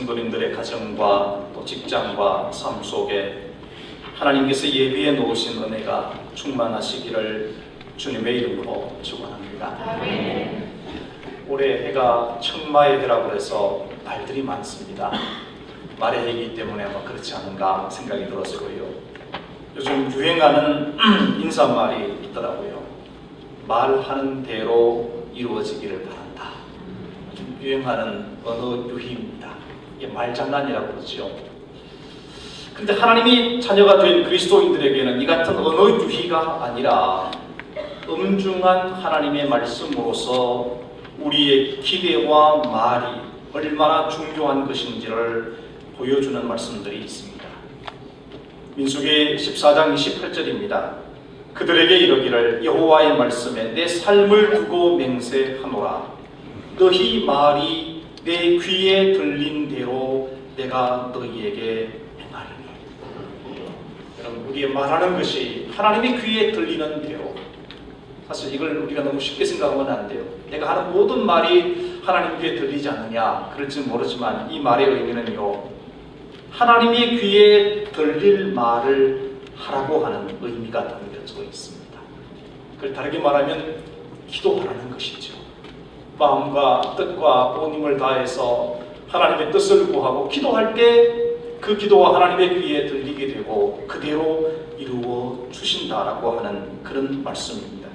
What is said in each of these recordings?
성도님들의 가정과 또 직장과 삶 속에 하나님께서 예비해 놓으신 은혜가 충만하시기를 주님의 이름으로 축원합니다. 아멘. 올해 해가 천마의 해라고 해서 말들이 많습니다. 말의 해이기 때문에 아마 그렇지 않은가 생각이 들어서고요. 요즘 유행하는 인사말이 있더라고요. 말하는 대로 이루어지기를 바란다. 요즘 유행하는 언어 유희입니다. 이게 말장난이라고 그러죠. 그런데 하나님이 자녀가 된 그리스도인들에게는 이 같은 언어 유희가 아니라 엄중한 하나님의 말씀으로서 우리의 기대와 말이 얼마나 중요한 것인지를 보여주는 말씀들이 있습니다. 민수기 14장 28절입니다. 그들에게 이르기를 여호와의 말씀에 내 삶을 두고 맹세하노라. 너희 말이 내 귀에 들린 대로 내가 너희에게 행하리니. 여러분, 우리의 말하는 것이 하나님의 귀에 들리는 대로, 사실 이걸 우리가 너무 쉽게 생각하면 안 돼요. 내가 하는 모든 말이 하나님 귀에 들리지 않느냐 그럴지는 모르지만 이 말의 의미는요, 하나님의 귀에 들릴 말을 하라고 하는 의미가 담겨져 있습니다. 그걸 다르게 말하면 기도하라는 것이죠. 마음과 뜻과 온 힘을 다해서 하나님의 뜻을 구하고 기도할 때 그 기도가 하나님의 귀에 들리게 되고 그대로 이루어 주신다라고 하는 그런 말씀입니다.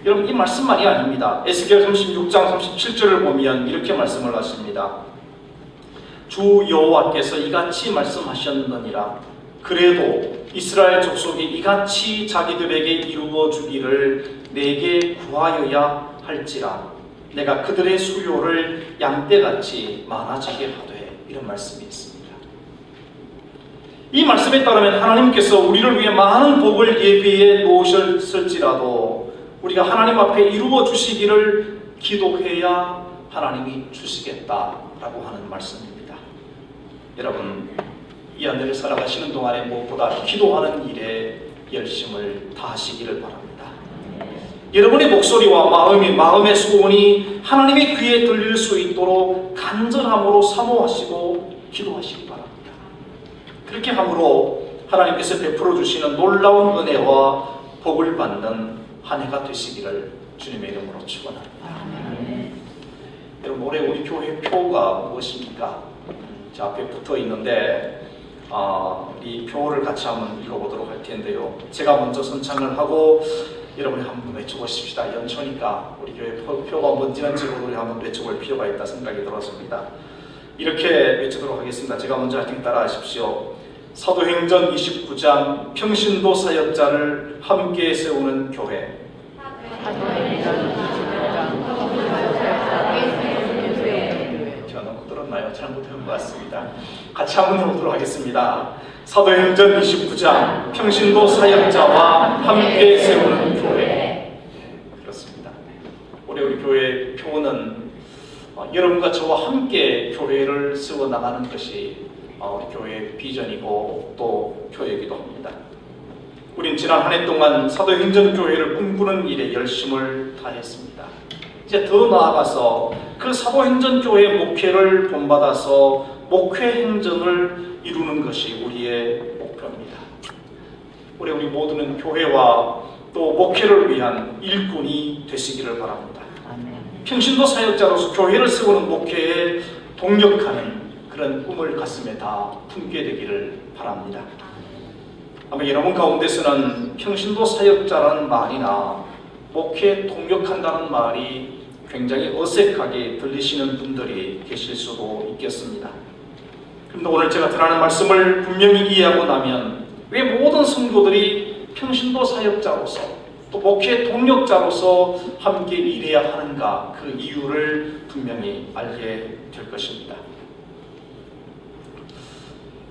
여러분, 이 말씀만이 아닙니다. 에스겔 36장 37절을 보면 이렇게 말씀을 하십니다. 주 여호와께서 이같이 말씀하셨느니라. 그래도 이스라엘 족속이 이같이 자기들에게 이루어 주기를 내게 구하여야 할지라. 내가 그들의 수요를 양떼같이 많아지게 하되. 이런 말씀이 있습니다. 이 말씀에 따르면 하나님께서 우리를 위해 많은 복을 예비해 놓으셨을지라도 우리가 하나님 앞에 이루어 주시기를 기도해야 하나님이 주시겠다라고 하는 말씀입니다. 여러분, 이 한 해를 살아가시는 동안에 무엇보다 기도하는 일에 열심을 다하시기를 바랍니다. 여러분의 목소리와 마음의 소원이 하나님의 귀에 들릴 수 있도록 간절함으로 사모하시고 기도하시기 바랍니다. 그렇게 함으로 하나님께서 베풀어 주시는 놀라운 은혜와 복을 받는 한 해가 되시기를 주님의 이름으로 축원합니다. 여러분, 올해 우리 교회 표가 무엇입니까? 제 앞에 붙어 있는데 이 표를 같이 한번 읽어보도록 할 텐데요. 제가 먼저 선창을 하고 여러분이 한번 외쳐보십시다. 연초니까 우리 교회 표가 뭔지는 우리 한번 외쳐볼 필요가 있다 생각이 들었습니다. 이렇게 외치도록 하겠습니다. 제가 먼저 할 테니 따라하십시오. 사도행전 29장 평신도 사역자를 함께 세우는 교회. 제가 너무 들었나요? 잘못한 것 같습니다. 같이 한번 해보도록 하겠습니다. 사도행전 29장 평신도 사역자와 함께 세우는 교회. 그렇습니다. 올해 우리 교회 표는 여러분과 저와 함께 교회를 세워나가는 것이 우리 교회의 비전이고 또 교회이기도 합니다. 우린 지난 한 해 동안 사도행전 교회를 꿈꾸는 일에 열심을 다했습니다. 이제 더 나아가서 그 사도행전 교회의 목회를 본받아서 목회 행정을 이루는 것이 우리의 목표입니다. 우리 모두는 교회와 또 목회를 위한 일꾼이 되시기를 바랍니다. 평신도 사역자로서 교회를 세우는 목회에 동력하는 그런 꿈을 가슴에 다 품게 되기를 바랍니다. 아마 여러분 가운데서는 평신도 사역자라는 말이나 목회에 동력한다는 말이 굉장히 어색하게 들리시는 분들이 계실 수도 있겠습니다. 그런데 오늘 제가 드리는 말씀을 분명히 이해하고 나면 왜 모든 성도들이 평신도 사역자로서 또 목회 동력자로서 함께 일해야 하는가, 그 이유를 분명히 알게 될 것입니다.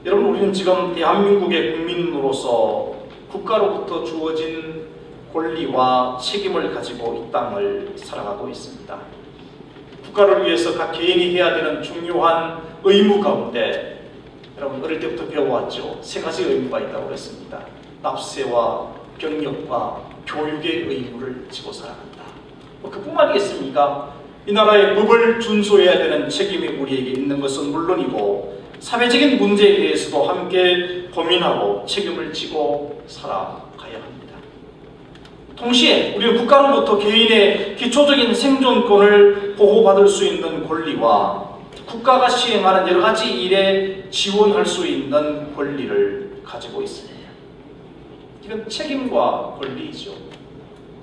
여러분, 우리는 지금 대한민국의 국민으로서 국가로부터 주어진 권리와 책임을 가지고 이 땅을 살아가고 있습니다. 국가를 위해서 각 개인이 해야 되는 중요한 의무 가운데 여러분 어릴 때부터 배워왔죠. 세 가지 의무가 있다고 했습니다. 납세와 병력과 교육의 의무를 지고 살아간다. 그뿐만이겠습니까? 이 나라의 법을 준수해야 되는 책임이 우리에게 있는 것은 물론이고 사회적인 문제에 대해서도 함께 고민하고 책임을 지고 살아가야 합니다. 동시에 우리는 국가로부터 개인의 기초적인 생존권을 보호받을 수 있는 권리와 국가가 시행하는 여러 가지 일에 지원할 수 있는 권리를 가지고 있습니다. 이건 책임과 권리이죠.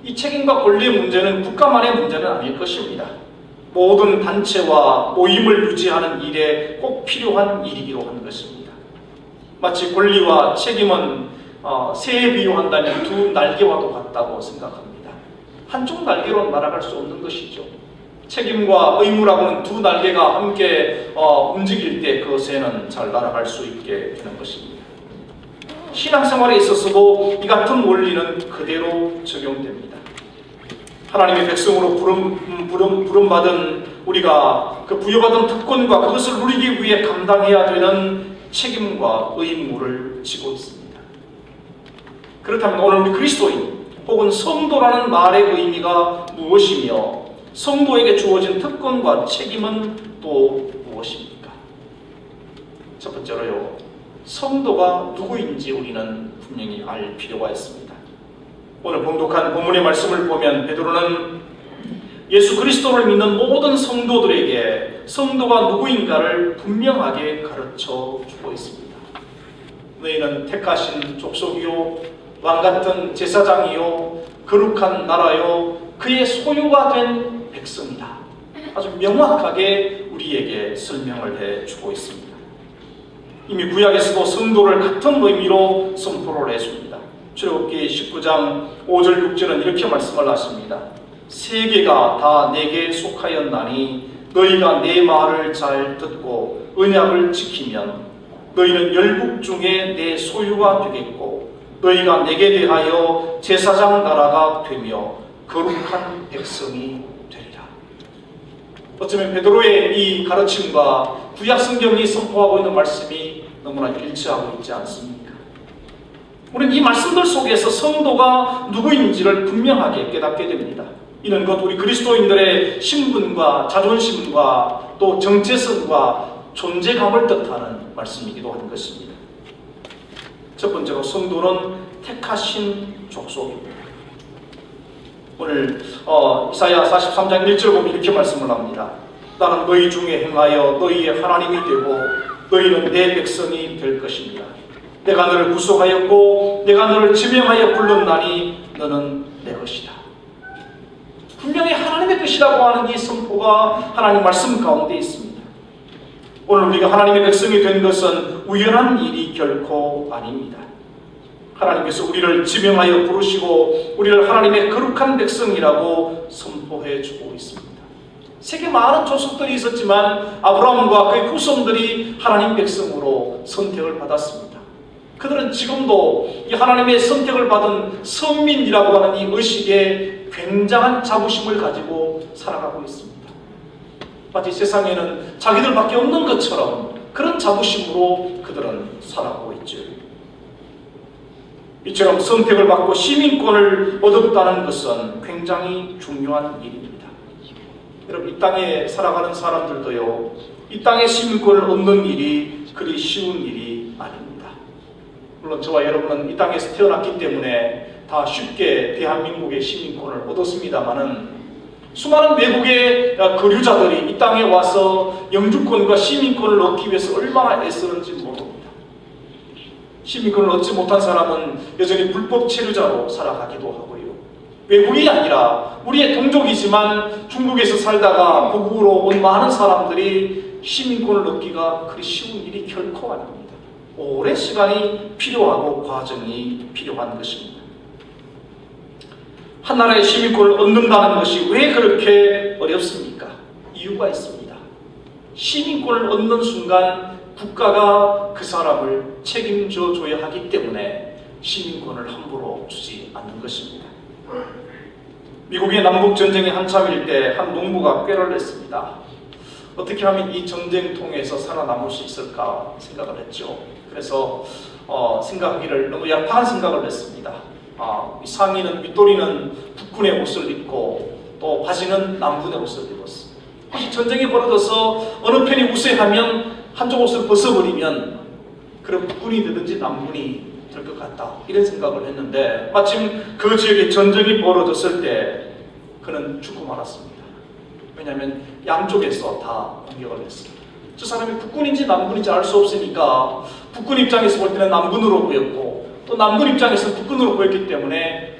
이 책임과 권리의 문제는 국가만의 문제는 아닐 것입니다. 모든 단체와 모임을 유지하는 일에 꼭 필요한 일이기로 하는 것입니다. 마치 권리와 책임은 새에 비유한다면 두 날개와도 같다고 생각합니다. 한쪽 날개로 날아갈 수 없는 것이죠. 책임과 의무라고는 두 날개가 함께 움직일 때 그 새는 잘 날아갈 수 있게 되는 것입니다. 신앙생활에 있어서도 이 같은 원리는 그대로 적용됩니다. 하나님의 백성으로 부름받은 우리가 그 부여받은 특권과 그것을 누리기 위해 감당해야 되는 책임과 의무를 지고 있습니다. 그렇다면 오늘 우리 그리스도인 혹은 성도라는 말의 의미가 무엇이며 성도에게 주어진 특권과 책임은 또 무엇입니까? 첫 번째로요, 성도가 누구인지 우리는 분명히 알 필요가 있습니다. 오늘 봉독한 본문의 말씀을 보면 베드로는 예수 그리스도를 믿는 모든 성도들에게 성도가 누구인가를 분명하게 가르쳐 주고 있습니다. 너희는 택하신 족속이요 왕같은 제사장이요 거룩한 나라요 그의 소유가 된 백성이다. 아주 명확하게 우리에게 설명을 해주고 있습니다. 이미 구약에서도 성도를 같은 의미로 선포를 해줍니다. 출애굽기 19장 5절 6절은 이렇게 말씀을 하십니다. 세계가 다 내게 속하였나니 너희가 내 말을 잘 듣고 언약을 지키면 너희는 열국 중에 내 소유가 되겠고 너희가 내게 대하여 제사장 나라가 되며 거룩한 백성이 되리라. 어쩌면 베드로의 이 가르침과 구약 성경이 선포하고 있는 말씀이 너무나 일치하고 있지 않습니까? 우리는 이 말씀들 속에서 성도가 누구인지를 분명하게 깨닫게 됩니다. 이는 곧 우리 그리스도인들의 신분과 자존심과 또 정체성과 존재감을 뜻하는 말씀이기도 한 것입니다. 첫 번째로 성도는 택하신 족속입니다. 오늘 이사야 43장 1절 보면 이렇게 말씀을 합니다. 나는 너희 중에 행하여 너희의 하나님이 되고 너희는 내 백성이 될 것입니다. 내가 너를 구속하였고 내가 너를 지명하여 불렀나니 너는 내 것이다. 분명히 하나님의 뜻이라고 하는 이 선포가 하나님 말씀 가운데 있습니다. 오늘 우리가 하나님의 백성이 된 것은 우연한 일이 결코 아닙니다. 하나님께서 우리를 지명하여 부르시고 우리를 하나님의 거룩한 백성이라고 선포해 주고 있습니다. 세계 많은 족속들이 있었지만 아브라함과 그의 후손들이 하나님 백성으로 선택을 받았습니다. 그들은 지금도 이 하나님의 선택을 받은 선민이라고 하는 이 의식에 굉장한 자부심을 가지고 살아가고 있습니다. 마치 세상에는 자기들밖에 없는 것처럼 그런 자부심으로 그들은 살아가고 있죠. 이처럼 선택을 받고 시민권을 얻었다는 것은 굉장히 중요한 일입니다. 여러분, 이 땅에 살아가는 사람들도요, 이 땅의 시민권을 얻는 일이 그리 쉬운 일이 아닙니다. 물론 저와 여러분은 이 땅에서 태어났기 때문에 다 쉽게 대한민국의 시민권을 얻었습니다마는 수많은 외국의 거류자들이 이 땅에 와서 영주권과 시민권을 얻기 위해서 얼마나 애쓰는지 모릅니다. 시민권을 얻지 못한 사람은 여전히 불법 체류자로 살아가기도 하고요. 외국이 아니라 우리의 동족이지만 중국에서 살다가 고국으로 온 많은 사람들이 시민권을 얻기가 그리 쉬운 일이 결코 아닙니다. 오랜 시간이 필요하고 과정이 필요한 것입니다. 한 나라의 시민권을 얻는다는 것이 왜 그렇게 어렵습니까? 이유가 있습니다. 시민권을 얻는 순간 국가가 그 사람을 책임져 줘야 하기 때문에 시민권을 함부로 주지 않는 것입니다. 미국의 남북전쟁이 한참일 때 한 농부가 꾀를 냈습니다. 어떻게 하면 이 전쟁통에서 살아남을 수 있을까 생각을 했죠. 그래서 생각하기를 너무 얄팍한 생각을 냈습니다. 상의는 윗도리는 북군의 옷을 입고 또 바지는 남군의 옷을 입었습니다. 혹시 전쟁이 벌어져서 어느 편이 우세하면 한쪽 옷을 벗어버리면 그런 북군이 되든지 남군이 될 것 같다, 이런 생각을 했는데 마침 그 지역에 전쟁이 벌어졌을 때 그는 죽고 말았습니다. 왜냐하면 양쪽에서 다 공격을 했습니다. 저 사람이 북군인지 남군인지 알 수 없으니까 북군 입장에서 볼 때는 남군으로 보였고 또 남군 입장에서는 북군으로 보였기 때문에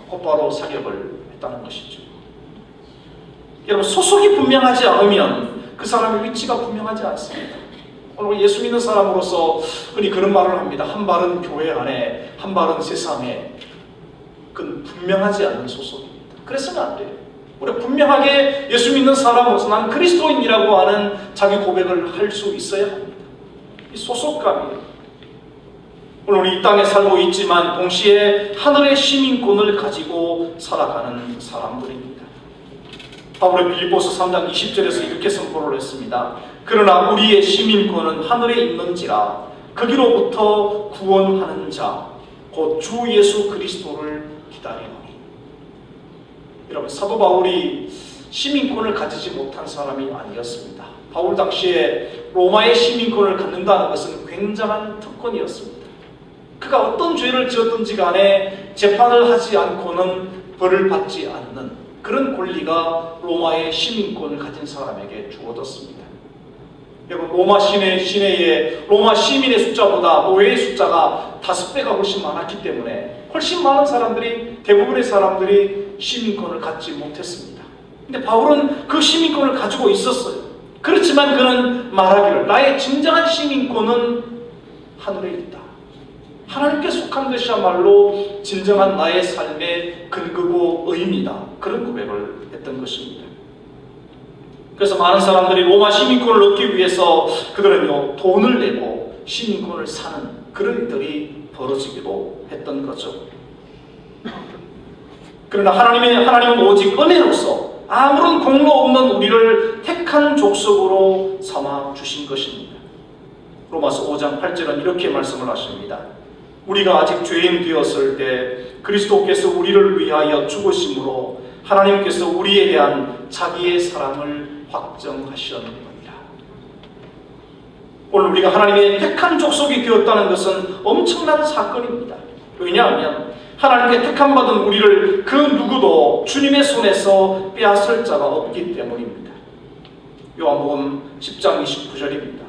곧바로 사격을 했다는 것이죠. 여러분, 소속이 분명하지 않으면 그 사람의 위치가 분명하지 않습니다. 오늘 예수 믿는 사람으로서 흔히 그런 말을 합니다. 한 발은 교회 안에, 한 발은 세상에. 그건 분명하지 않는 소속입니다. 그래서는 안 돼요. 우리 분명하게 예수 믿는 사람으로서 난 그리스도인이라고 하는 자기 고백을 할 수 있어야 합니다. 이 소속감이에요. 오늘 우리 이 땅에 살고 있지만 동시에 하늘의 시민권을 가지고 살아가는 사람들입니다. 바울은 빌립보서 3장 20절에서 이렇게 선포를 했습니다. 그러나 우리의 시민권은 하늘에 있는지라 거기로부터 구원하는 자 곧 주 예수 그리스도를 기다리노니. 여러분, 사도 바울이 시민권을 가지지 못한 사람이 아니었습니다. 바울 당시에 로마의 시민권을 갖는다는 것은 굉장한 특권이었습니다. 그가 어떤 죄를 지었든지 간에 재판을 하지 않고는 벌을 받지 않는 그런 권리가 로마의 시민권을 가진 사람에게 주어졌습니다. 여러분, 로마 시내에 로마 시민의 숫자보다 노예의 숫자가 5배가 훨씬 많았기 때문에 훨씬 많은 사람들이, 대부분의 사람들이 시민권을 갖지 못했습니다. 근데 바울은 그 시민권을 가지고 있었어요. 그렇지만 그는 말하기를 나의 진정한 시민권은 하늘에 있다. 하나님께 속한 것이야말로 진정한 나의 삶의 근거고 의미다. 그런 고백을 했던 것입니다. 그래서 많은 사람들이 로마 시민권을 얻기 위해서 그들은요, 돈을 내고 시민권을 사는 그런 일들이 벌어지기도 했던 거죠. 그러나 하나님은 오직 은혜로서 아무런 공로 없는 우리를 택한 족속으로 삼아 주신 것입니다. 로마서 5장 8절은 이렇게 말씀을 하십니다. 우리가 아직 죄인 되었을 때 그리스도께서 우리를 위하여 죽으심으로 하나님께서 우리에 대한 자기의 사랑을 확정하셨느니라. 오늘 우리가 하나님의 택한 족속이 되었다는 것은 엄청난 사건입니다. 왜냐하면 하나님께 택함받은 우리를 그 누구도 주님의 손에서 빼앗을 자가 없기 때문입니다. 요한복음 10장 29절입니다.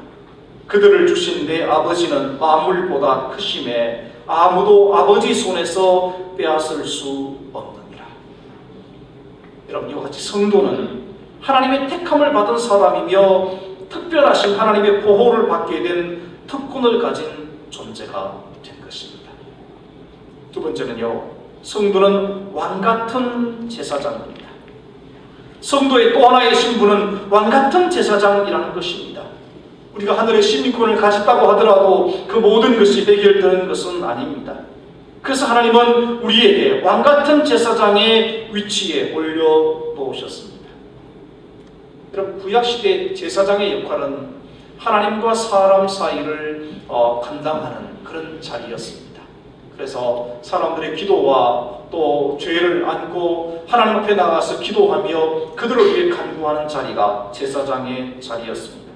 그들을 주신 내 아버지는 만물보다 크심에 아무도 아버지 손에서 빼앗을 수 없느니라. 여러분, 이와 같이 성도는 하나님의 택함을 받은 사람이며 특별하신 하나님의 보호를 받게 된 특권을 가진 존재가 된 것입니다. 두 번째는요, 성도는 왕같은 제사장입니다. 성도의 또 하나의 신분은 왕같은 제사장이라는 것입니다. 우리가 하늘의 시민권을 가졌다고 하더라도 그 모든 것이 해결되는 것은 아닙니다. 그래서 하나님은 우리에게 왕같은 제사장의 위치에 올려놓으셨습니다. 여러분, 구약시대 제사장의 역할은 하나님과 사람 사이를 감당하는 그런 자리였습니다. 그래서 사람들의 기도와 또 죄를 안고 하나님 앞에 나가서 기도하며 그들을 위해 간구하는 자리가 제사장의 자리였습니다.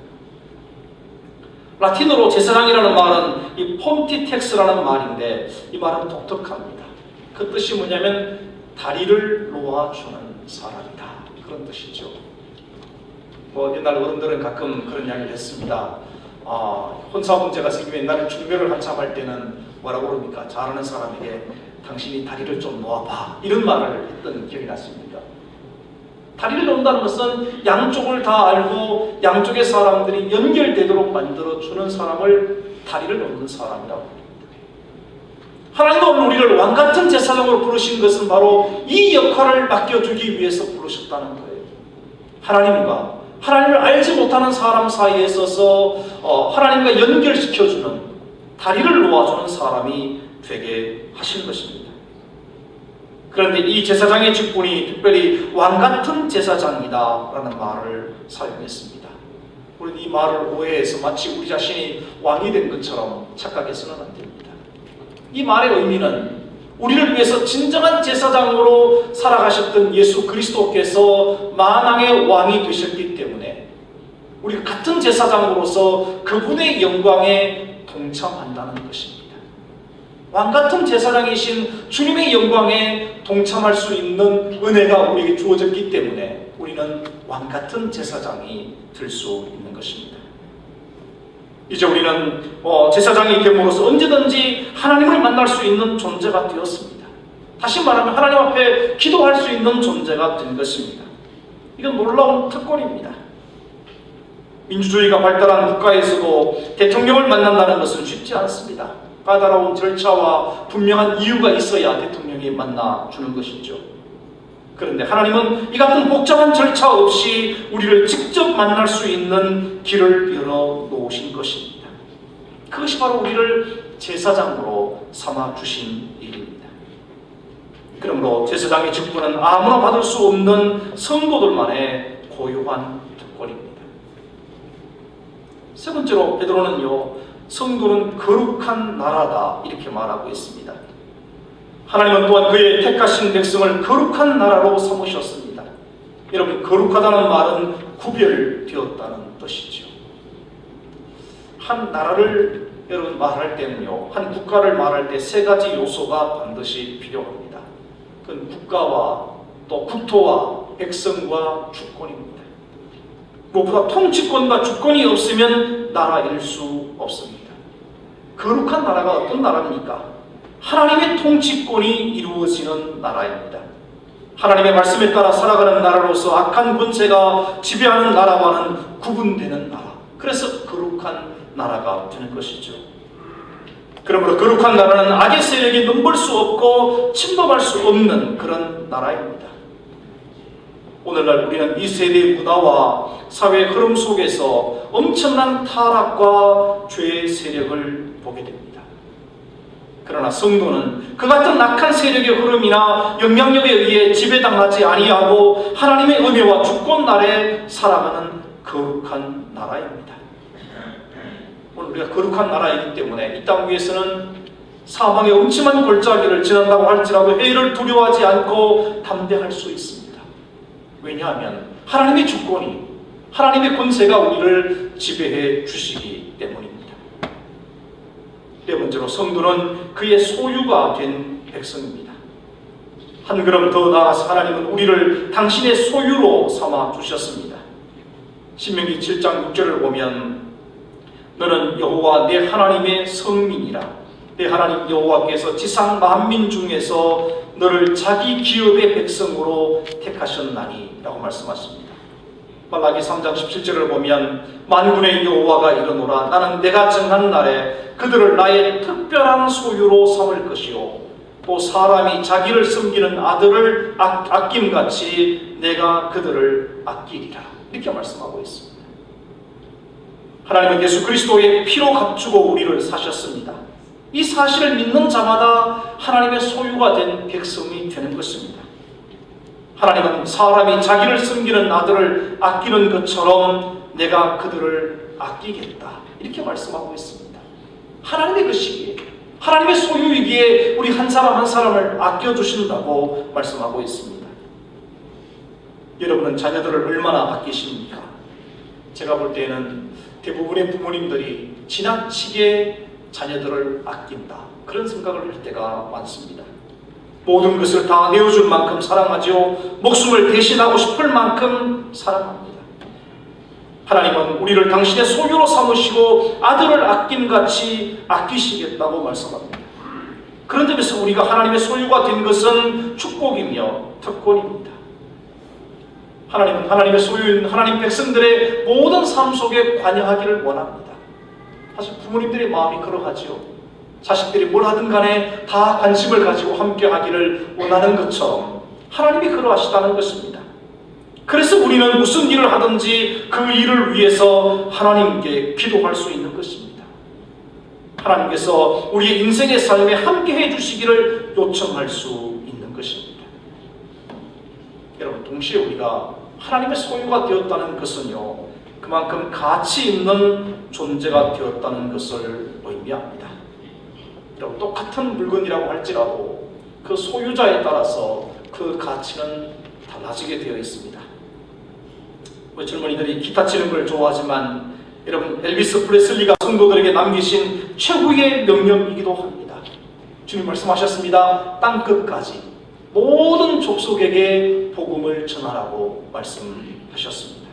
라틴어로 제사장이라는 말은 이 폰티텍스라는 말인데 이 말은 독특합니다. 그 뜻이 뭐냐면 다리를 놓아주는 사람이다, 그런 뜻이죠. 옛날 어른들은 가끔 그런 이야기를 했습니다. 혼사 문제가 생기면 옛날에 중별을 한참 할 때는 뭐라고 그럽니까? 잘하는 사람에게 당신이 다리를 좀 놓아봐, 이런 말을 했던 기억이 났습니다. 다리를 놓는다는 것은 양쪽을 다 알고 양쪽의 사람들이 연결되도록 만들어주는 사람을 다리를 놓는 사람이라고 합니다. 하나님은 오늘 우리를 왕같은 제사장으로 부르신 것은 바로 이 역할을 맡겨주기 위해서 부르셨다는 거예요. 하나님을 알지 못하는 사람 사이에 있어서 하나님과 연결시켜주는, 다리를 놓아주는 사람이 되게 하신 것입니다. 그런데 이 제사장의 직분이 특별히 왕같은 제사장이다라는 말을 사용했습니다. 우리는 이 말을 오해해서 마치 우리 자신이 왕이 된 것처럼 착각해서는 안 됩니다. 이 말의 의미는 우리를 위해서 진정한 제사장으로 살아가셨던 예수 그리스도께서 만왕의 왕이 되셨기 때문에 우리가 같은 제사장으로서 그분의 영광에 동참한다는 것입니다. 왕같은 제사장이신 주님의 영광에 동참할 수 있는 은혜가 우리에게 주어졌기 때문에 우리는 왕같은 제사장이 될 수 있는 것입니다. 이제 우리는 제사장이 됨으로써 언제든지 하나님을 만날 수 있는 존재가 되었습니다. 다시 말하면 하나님 앞에 기도할 수 있는 존재가 된 것입니다. 이건 놀라운 특권입니다. 민주주의가 발달한 국가에서도 대통령을 만난다는 것은 쉽지 않습니다. 까다로운 절차와 분명한 이유가 있어야 대통령이 만나주는 것이죠. 그런데 하나님은 이 같은 복잡한 절차 없이 우리를 직접 만날 수 있는 길을 열어놓으신 것입니다. 그것이 바로 우리를 제사장으로 삼아주신 일입니다. 그러므로 제사장의 직분은 아무나 받을 수 없는 성도들만의 고유한 특권입니다. 세 번째로 베드로는요, 성도는 거룩한 나라다 이렇게 말하고 있습니다. 하나님은 또한 그의 택하신 백성을 거룩한 나라로 삼으셨습니다. 여러분, 거룩하다는 말은 구별되었다는 뜻이죠. 한 나라를 여러분 말할 때는요, 한 국가를 말할 때 세 가지 요소가 반드시 필요합니다. 그건 국가와 또 국토와 백성과 주권입니다. 무엇보다 통치권과 주권이 없으면 나라일 수 없습니다. 거룩한 나라가 어떤 나라입니까? 하나님의 통치권이 이루어지는 나라입니다. 하나님의 말씀에 따라 살아가는 나라로서 악한 권세가 지배하는 나라와는 구분되는 나라. 그래서 거룩한 나라가 되는 것이죠. 그러므로 거룩한 나라는 악의 세력이 넘볼 수 없고 침범할 수 없는 그런 나라입니다. 오늘날 우리는 이 세대의 문화와 사회의 흐름 속에서 엄청난 타락과 죄의 세력을 보게 됩니다. 그러나 성도는 그 같은 악한 세력의 흐름이나 영향력에 의해 지배당하지 아니하고 하나님의 은혜와 주권 아래 살아가는 거룩한 나라입니다. 오늘 우리가 거룩한 나라이기 때문에 이 땅 위에서는 사망의 음침한 골짜기를 지난다고 할지라도 해를 두려워하지 않고 담대할 수 있습니다. 왜냐하면 하나님의 주권이, 하나님의 권세가 우리를 지배해 주시기 때문입니다. 네 번째로 성도는 그의 소유가 된 백성입니다. 한 걸음 더 나아가서 하나님은 우리를 당신의 소유로 삼아 주셨습니다. 신명기 7장 6절을 보면 너는 여호와 내 하나님의 성민이라. 내 하나님 여호와께서 지상 만민 중에서 너를 자기 기업의 백성으로 택하셨나니 라고 말씀하십니다. 말라기 3장 17절을 보면 만군의 여호와가 이르노라. 나는 내가 정한 날에 그들을 나의 특별한 소유로 삼을 것이요 또 사람이 자기를 섬기는 아들을 아낌같이 내가 그들을 아끼리라. 이렇게 말씀하고 있습니다. 하나님은 예수 그리스도의 피로 값주고 우리를 사셨습니다. 이 사실을 믿는 자마다 하나님의 소유가 된 백성이 되는 것입니다. 하나님은 사람이 자기를 섬기는 아들을 아끼는 것처럼 내가 그들을 아끼겠다 이렇게 말씀하고 있습니다. 하나님의 것이기에, 하나님의 소유이기에 우리 한 사람 한 사람을 아껴주신다고 말씀하고 있습니다. 여러분은 자녀들을 얼마나 아끼십니까? 제가 볼 때는 대부분의 부모님들이 지나치게 자녀들을 아낀다 그런 생각을 할 때가 많습니다. 모든 것을 다 내어줄 만큼 사랑하죠. 목숨을 대신하고 싶을 만큼 사랑합니다. 하나님은 우리를 당신의 소유로 삼으시고 아들을 아낌같이 아끼시겠다고 말씀합니다. 그런 점에서 우리가 하나님의 소유가 된 것은 축복이며 특권입니다. 하나님은 하나님의 소유인 하나님 백성들의 모든 삶 속에 관여하기를 원합니다. 사실 부모님들의 마음이 그러하지요. 자식들이 뭘 하든 간에 다 관심을 가지고 함께 하기를 원하는 것처럼 하나님이 그러하시다는 것입니다. 그래서 우리는 무슨 일을 하든지 그 일을 위해서 하나님께 기도할 수 있는 것입니다. 하나님께서 우리의 인생의 삶에 함께 해주시기를 요청할 수 있는 것입니다. 여러분, 동시에 우리가 하나님의 소유가 되었다는 것은요, 그만큼 가치 있는 존재가 되었다는 것을 의미합니다. 여러분, 똑같은 물건이라고 할지라도 그 소유자에 따라서 그 가치는 달라지게 되어 있습니다. 우리 젊은이들이 기타 치는 걸 좋아하지만 여러분, 엘비스 프레슬리가 성도들에게 남기신 최후의 명령이기도 합니다. 주님 말씀하셨습니다. 땅끝까지 모든 족속에게 복음을 전하라고 말씀하셨습니다.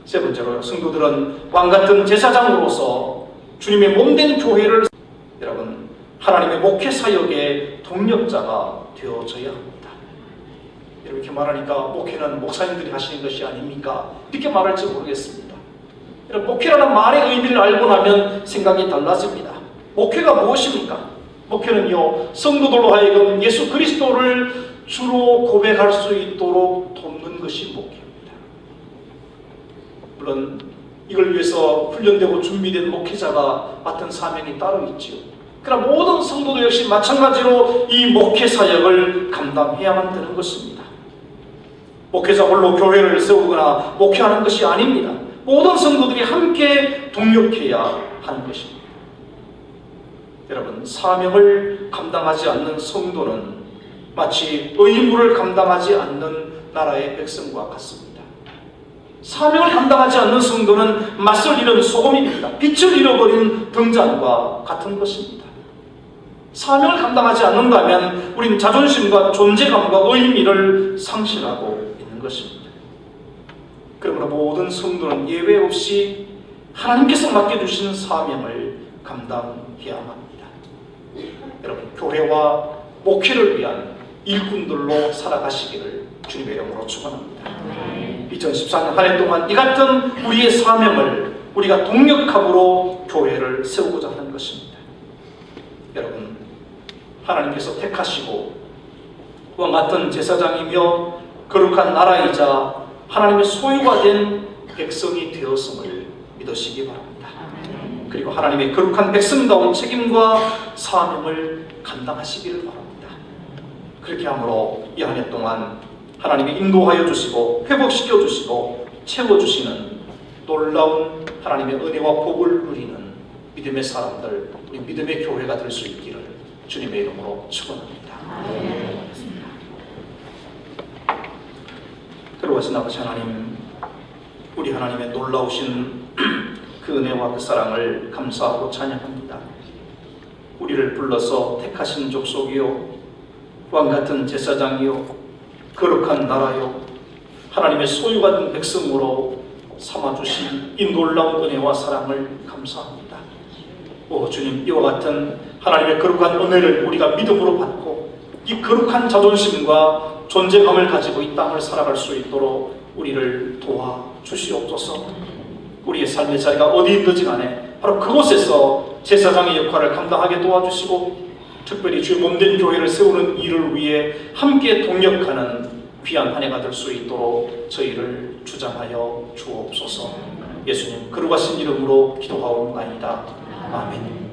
세 번째로, 성도들은 왕같은 제사장으로서 주님의 몸된 교회를, 여러분, 하나님의 목회 사역의 동력자가 되어져야 합니다. 이렇게 말하니까 목회는 목사님들이 하시는 것이 아닙니까? 이렇게 말할지 모르겠습니다. 여러분, 목회라는 말의 의미를 알고 나면 생각이 달라집니다. 목회가 무엇입니까? 목회는요, 성도들로 하여금 예수 그리스도를 주로 고백할 수 있도록 돕는 것이 목회입니다. 물론 이걸 위해서 훈련되고 준비된 목회자가 맡은 사명이 따로 있지요. 그러나 모든 성도도 역시 마찬가지로 이 목회 사역을 감당해야만 되는 것입니다. 목회자 홀로 교회를 세우거나 목회하는 것이 아닙니다. 모든 성도들이 함께 동력해야 하는 것입니다. 여러분, 사명을 감당하지 않는 성도는 마치 의무를 감당하지 않는 나라의 백성과 같습니다. 사명을 감당하지 않는 성도는 맛을 잃은 소금입니다. 빛을 잃어버린 등잔과 같은 것입니다. 사명을 감당하지 않는다면 우린 자존심과 존재감과 의미를 상실하고 있는 것입니다. 그러므로 모든 성도는 예외 없이 하나님께서 맡겨주신 사명을 감당해야만 합니다. 여러분, 교회와 목회를 위한 일꾼들로 살아가시기를 주님의 이름으로 축원합니다. 2014년 한 해 동안 이 같은 우리의 사명을 우리가 동력함으로 교회를 세우고자 하는 것입니다. 여러분, 하나님께서 택하시고 왕 같은 제사장이며 거룩한 나라이자 하나님의 소유가 된 백성이 되었음을 믿으시기 바랍니다. 그리고 하나님의 거룩한 백성다운 책임과 사명을 감당하시기를 바랍니다. 그렇게 함으로 이 한 해 동안 하나님이 인도하여 주시고 회복시켜 주시고 채워주시는 놀라운 하나님의 은혜와 복을 누리는 믿음의 사람들, 우리 믿음의 교회가 될 수 있기를 주님의 이름으로 축원합니다. 들어가신 아버지 하나님, 우리 하나님의 놀라우신 그 은혜와 그 사랑을 감사하고 찬양합니다. 우리를 불러서 택하신 족속이요, 왕같은 제사장이요, 거룩한 나라요, 하나님의 소유가 된 백성으로 삼아주신 이 놀라운 은혜와 사랑을 감사합니다. 오 주님, 이와 같은 하나님의 거룩한 은혜를 우리가 믿음으로 받고 이 거룩한 자존심과 존재감을 가지고 이 땅을 살아갈 수 있도록 우리를 도와주시옵소서. 우리의 삶의 자리가 어디 있든지 간에 바로 그곳에서 제사장의 역할을 감당하게 도와주시고, 특별히 주의 몸된 교회를 세우는 일을 위해 함께 동력하는 귀한 한 해가 될 수 있도록 저희를 주장하여 주옵소서. 예수님 거룩하신 이름으로 기도하옵나이다. 아멘.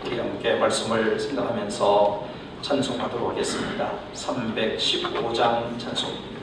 우리 함께 말씀을 생각하면서 찬송하도록 하겠습니다. 315장 찬송입니다.